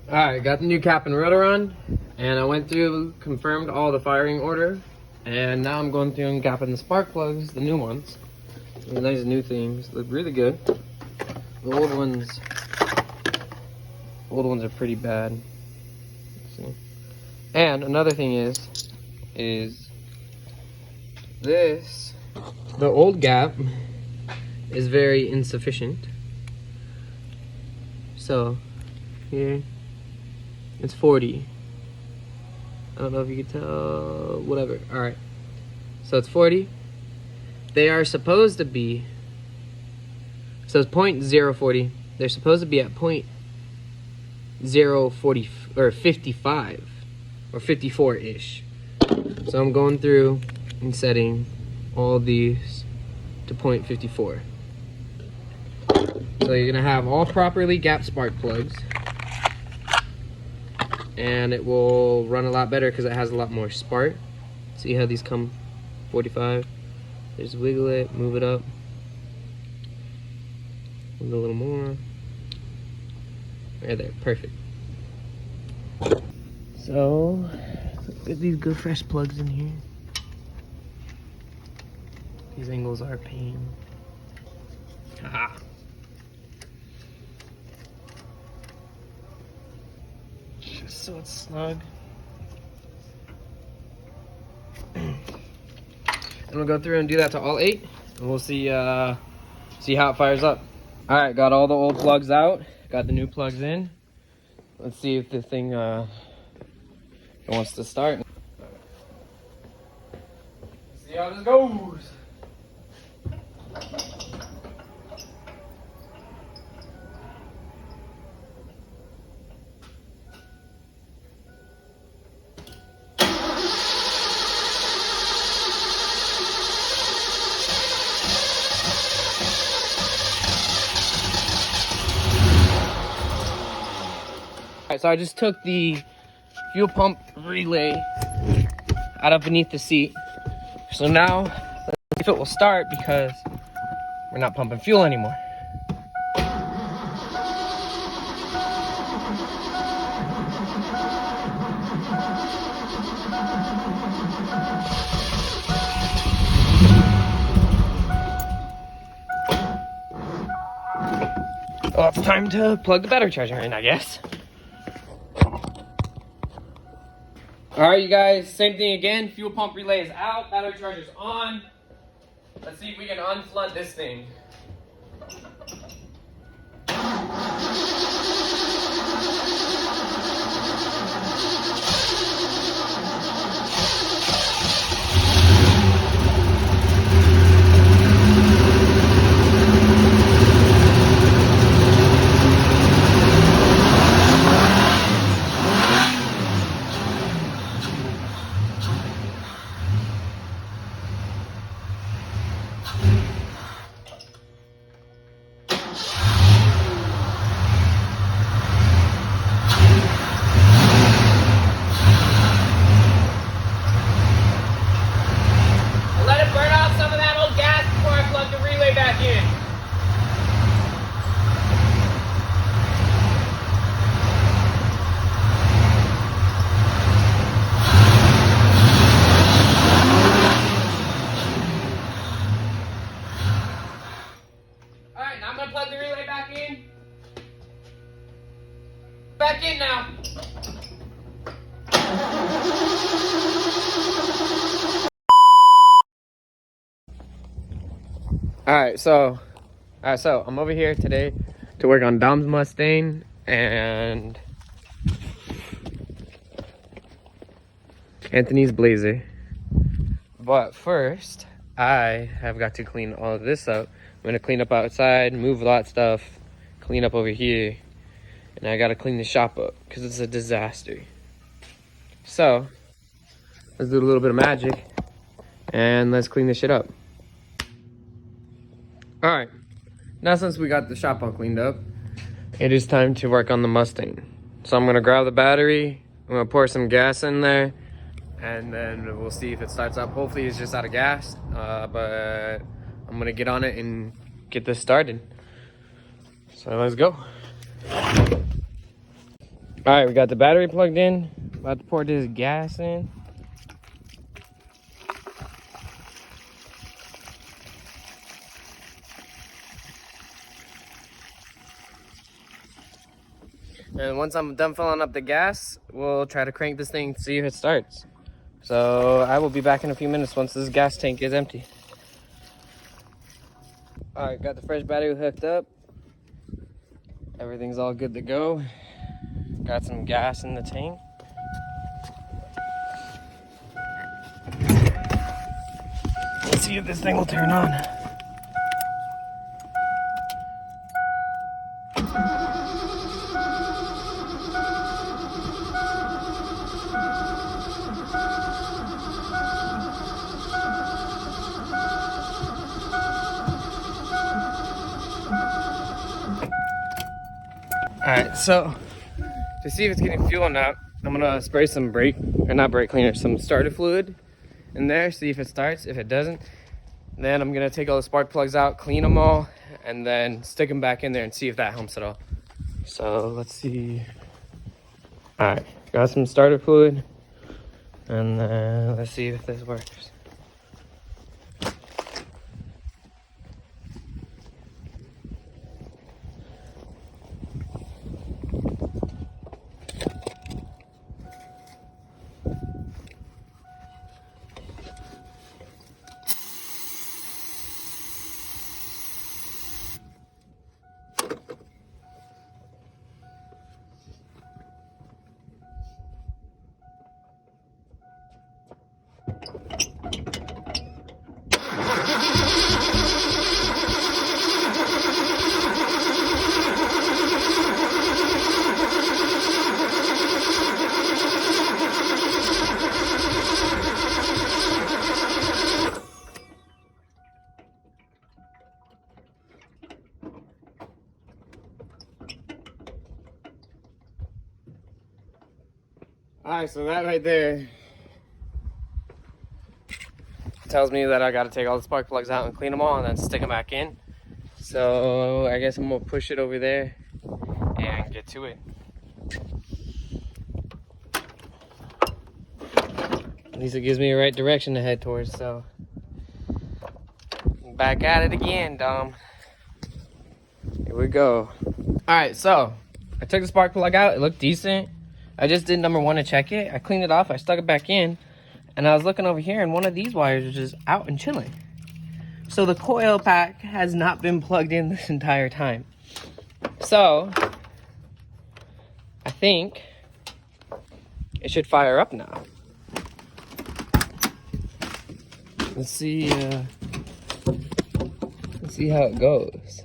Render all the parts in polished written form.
Alright, got the new cap and rotor on, and I went through, confirmed all the firing order, and now I'm going through and capping the spark plugs, the new ones. The nice new things, look really good. The old ones are pretty bad. Let's see. And another thing is this, the old gap is very insufficient. So, here, it's 40. I don't know if you can tell, whatever. All right, so it's 40. They are supposed to be, so it's 0.040. They're supposed to be at 0.040 or 55 or 54-ish. So I'm going through and setting all these to 0.54. So you're gonna have all properly gapped spark plugs, and it will run a lot better because it has a lot more spark. See how these come 45? Just wiggle it, move it up, move it a little more. Right there, perfect. So, get these good fresh plugs in here. These angles are a pain. Haha. Just so it's snug. And we'll go through and do that to all 8, and we'll see how it fires up. All right, got all the old plugs out, got the new plugs in. Let's see if the thing wants to start. See how this goes. Alright, so I just took the fuel pump relay out of beneath the seat. So now, let's see if it will start because we're not pumping fuel anymore. Well, it's time to plug the battery charger in, I guess. Alright, you guys, same thing again. Fuel pump relay is out, battery charger's on. Let's see if we can unflood this thing. Plug the relay back in. Back in now. Alright, so I'm over here today to work on Dom's Mustang and Anthony's Blazer. But first, I have got to clean all of this up. I'm gonna clean up outside, move a lot of stuff, clean up over here, and I gotta clean the shop up because it's a disaster. So, let's do a little bit of magic and let's clean this shit up. Alright, now since we got the shop all cleaned up, it is time to work on the Mustang. So I'm gonna grab the battery, I'm gonna pour some gas in there, and then we'll see if it starts up. Hopefully it's just out of gas, but I'm gonna get on it and get this started. So let's go. All right, we got the battery plugged in. About to pour this gas in. And once I'm done filling up the gas, we'll try to crank this thing to see if it starts. So I will be back in a few minutes once this gas tank is empty. All right, got the fresh battery hooked up. Everything's all good to go. Got some gas in the tank. Let's see if this thing will turn on. Alright, so to see if it's getting fuel or not, I'm gonna spray some not brake cleaner, some starter fluid in there, see if it starts. If it doesn't, then I'm gonna take all the spark plugs out, clean them all, and then stick them back in there and see if that helps at all. So let's see. Alright, got some starter fluid, and then let's see if this works. Alright, so that right there tells me that I gotta take all the spark plugs out and clean them all and then stick them back in. So I guess I'm gonna push it over there and get to it. At least it gives me the right direction to head towards, so back at it again, Dom. Here we go. Alright, so I took the spark plug out, it looked decent. I just did number one to check it. I cleaned it off, I stuck it back in, and I was looking over here and one of these wires was just out and chilling. So the coil pack has not been plugged in this entire time. So I think it should fire up now. Let's see how it goes.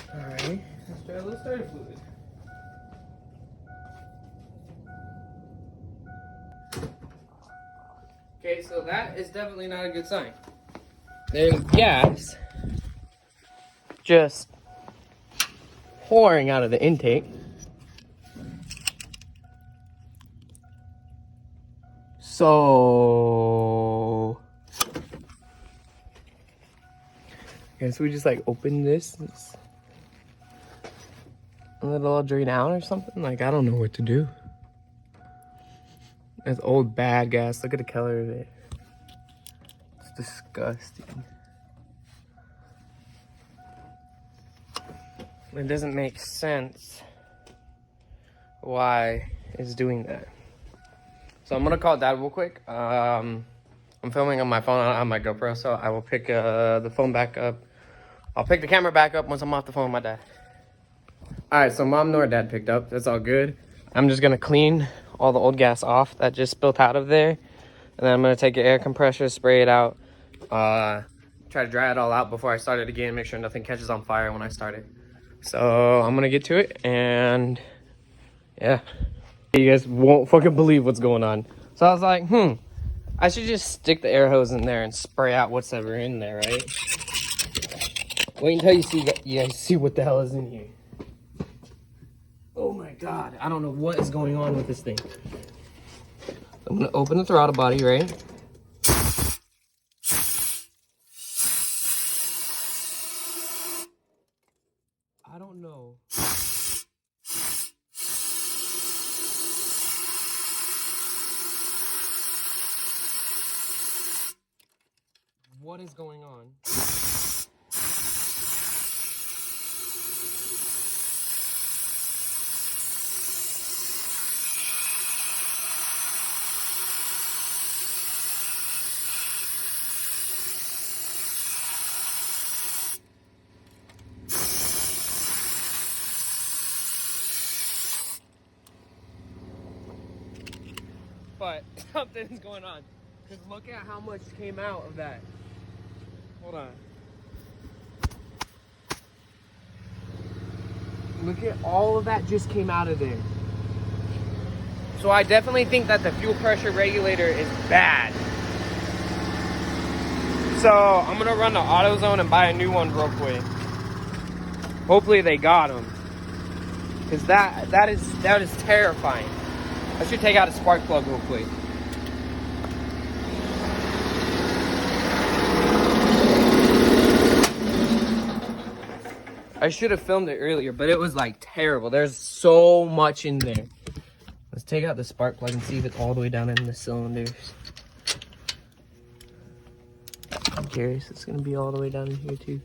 Alright, let's try a little starter fluid. Okay, so that is definitely not a good sign. There's gas just pouring out of the intake. So I guess we just like open this and let it all drain out or something. Like, I don't know what to do. That's old bad gas. Look at the color of it. It's disgusting. It doesn't make sense why it's doing that. So I'm gonna call Dad real quick. I'm filming on my phone on my GoPro, so I will pick the phone back up. I'll pick the camera back up once I'm off the phone with my dad. All right, so Mom nor Dad picked up. That's all good. I'm just gonna clean all the old gas off that just spilt out of there, and then I'm gonna take an air compressor, spray it out, try to dry it all out before I start it again, make sure nothing catches on fire when I start it. So I'm gonna get to it, and yeah, you guys won't fucking believe what's going on. So I was like, I should just stick the air hose in there and spray out what's ever in there, right? Wait until you guys see what the hell is in here. God, I don't know what is going on with this thing. I'm gonna open the throttle body, right? I don't know. What is going on? But something's going on. Because look at how much came out of that. Hold on. Look at all of that just came out of there. So I definitely think that the fuel pressure regulator is bad. So I'm gonna run to AutoZone and buy a new one real quick. Hopefully they got them. Because that is terrifying. I should take out a spark plug real quick. I should have filmed it earlier, but it was like terrible. There's so much in there. Let's take out the spark plug and see if it's all the way down in the cylinders. I'm curious, it's gonna be all the way down in here too.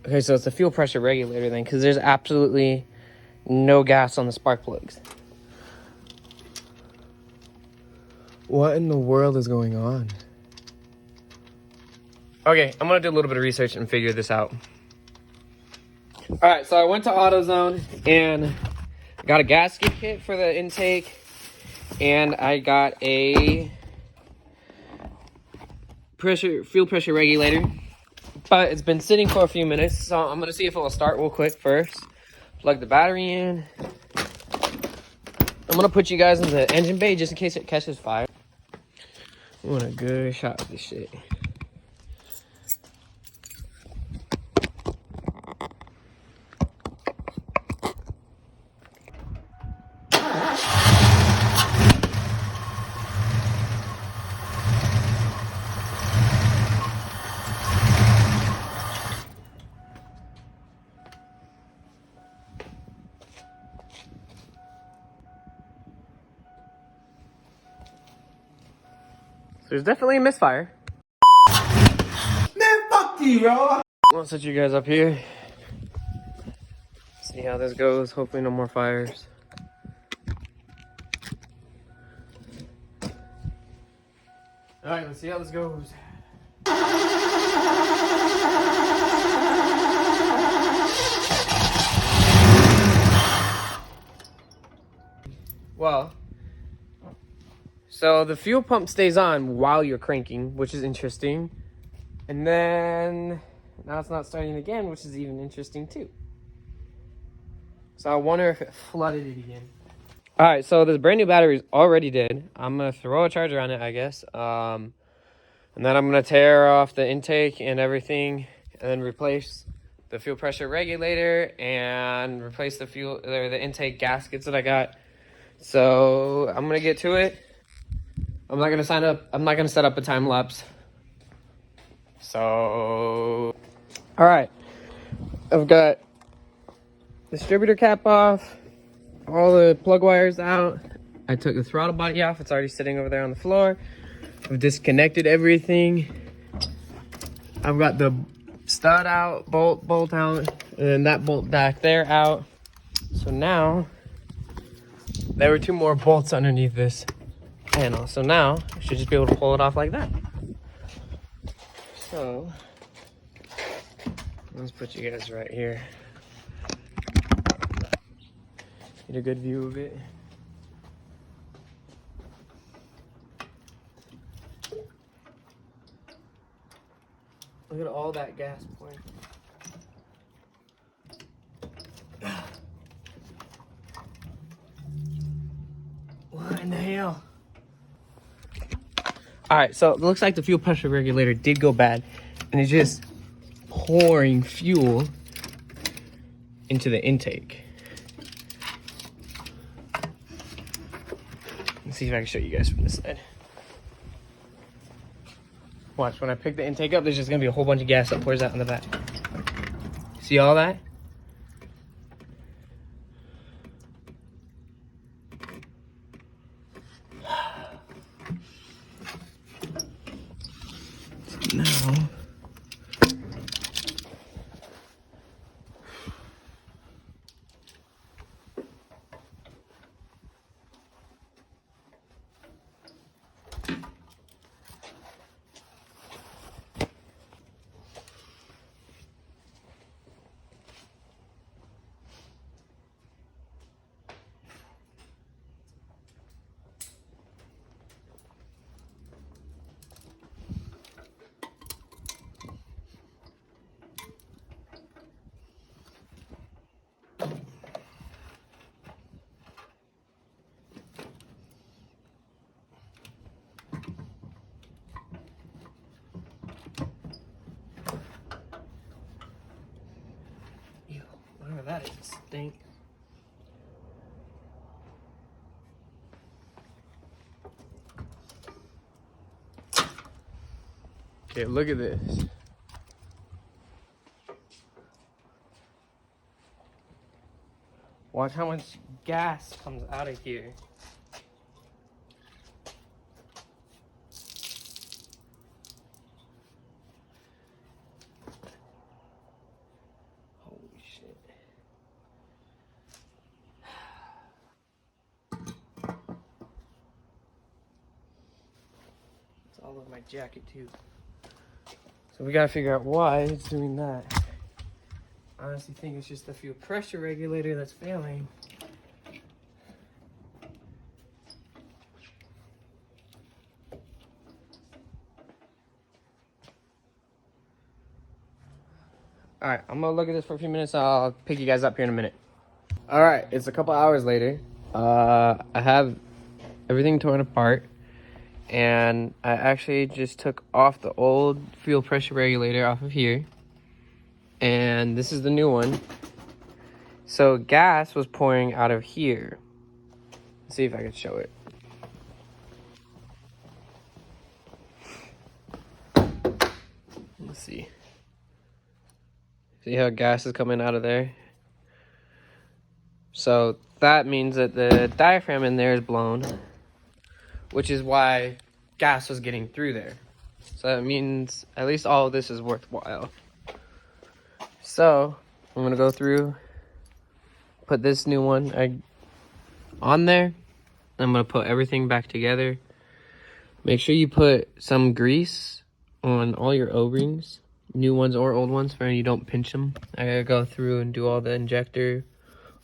Okay, so it's a fuel pressure regulator then, because there's absolutely no gas on the spark plugs. What in the world is going on? Okay, I'm gonna do a little bit of research and figure this out. All right, so I went to AutoZone and got a gasket kit for the intake, and I got a fuel pressure regulator. But it's been sitting for a few minutes, so I'm gonna see if it will start real quick first. Plug the battery in. I'm gonna put you guys in the engine bay just in case it catches fire. I want a good shot of this shit. There's definitely a misfire. Man, fuck you, bro. I'll set you guys up here. See how this goes. Hopefully no more fires. Alright, let's see how this goes. Well, so the fuel pump stays on while you're cranking, which is interesting. And then now it's not starting again, which is even interesting too. So I wonder if it flooded it again. All right, so this brand new battery is already dead. I'm gonna throw a charger on it, I guess. And then I'm gonna tear off the intake and everything, and then replace the fuel pressure regulator and replace the the intake gaskets that I got. So I'm gonna get to it. I'm not gonna set up a time lapse. So, all right, I've got distributor cap off, all the plug wires out. I took the throttle body off. It's already sitting over there on the floor. I've disconnected everything. I've got the stud out, bolt out, and then that bolt back there out. So now, there were 2 more bolts underneath this panel. So now, I should just be able to pull it off like that. So, let's put you guys right here. Get a good view of it. Look at all that gas pouring. What in the hell? All right, so it looks like the fuel pressure regulator did go bad, and it's just pouring fuel into the intake. Let's see if I can show you guys from this side. Watch, when I pick the intake up, there's just gonna be a whole bunch of gas that pours out in the back. See all that? Now, whatever that is, it stinks. Okay, look at this. Watch how much gas comes out of here. Holy shit. It's all over my jacket too. So we gotta figure out why it's doing that. I honestly think it's just the fuel pressure regulator that's failing. All right, I'm gonna look at this for a few minutes. I'll pick you guys up here in a minute. All right, it's a couple hours later. I have everything torn apart, and I actually just took off the old fuel pressure regulator off of here, and this is the new one. So gas was pouring out of here. Let's see if I can show it. Let's see. See how gas is coming out of there? So that means that the diaphragm in there is blown, which is why gas was getting through there. So that means at least all of this is worthwhile. So I'm gonna go through, put this new one on there. I'm gonna put everything back together. Make sure you put some grease on all your O-rings, new ones or old ones, for you don't pinch them. I gotta go through and do all the injector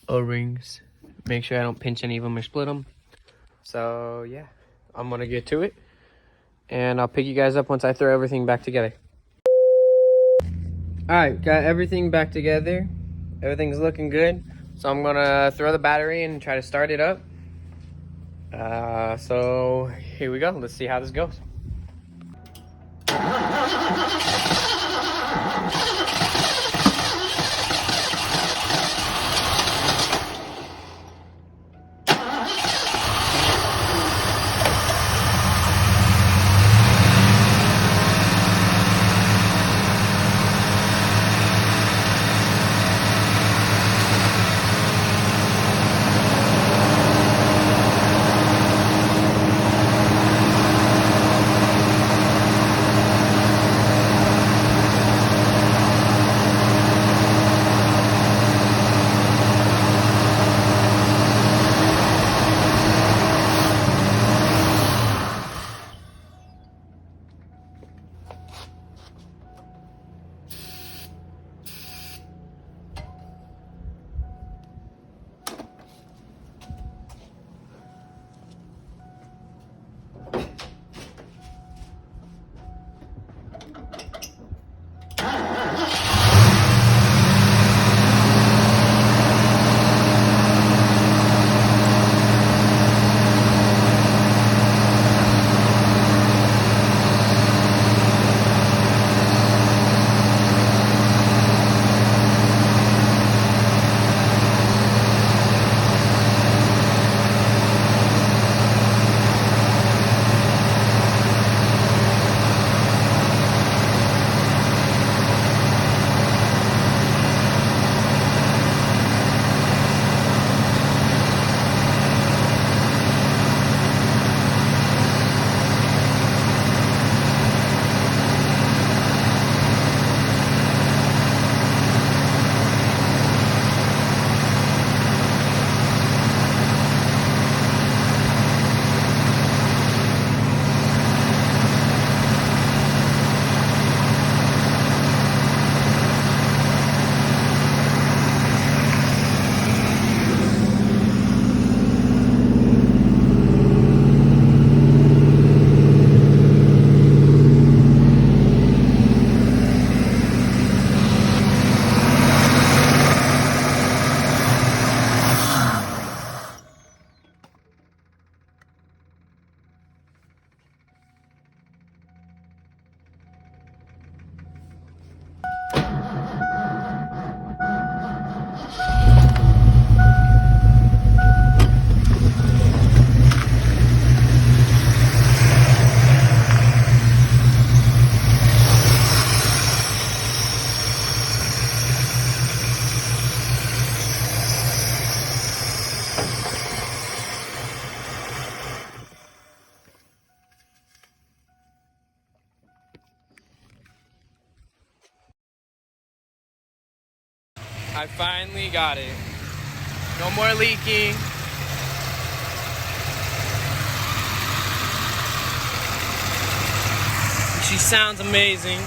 O-rings. Make sure I don't pinch any of them or split them. So yeah, I'm gonna get to it, and I'll pick you guys up once I throw everything back together. All right, got everything back together. Everything's looking good. So I'm gonna throw the battery and try to start it up. So here we go. Let's see how this goes. I finally got it. No more leaking. She sounds amazing.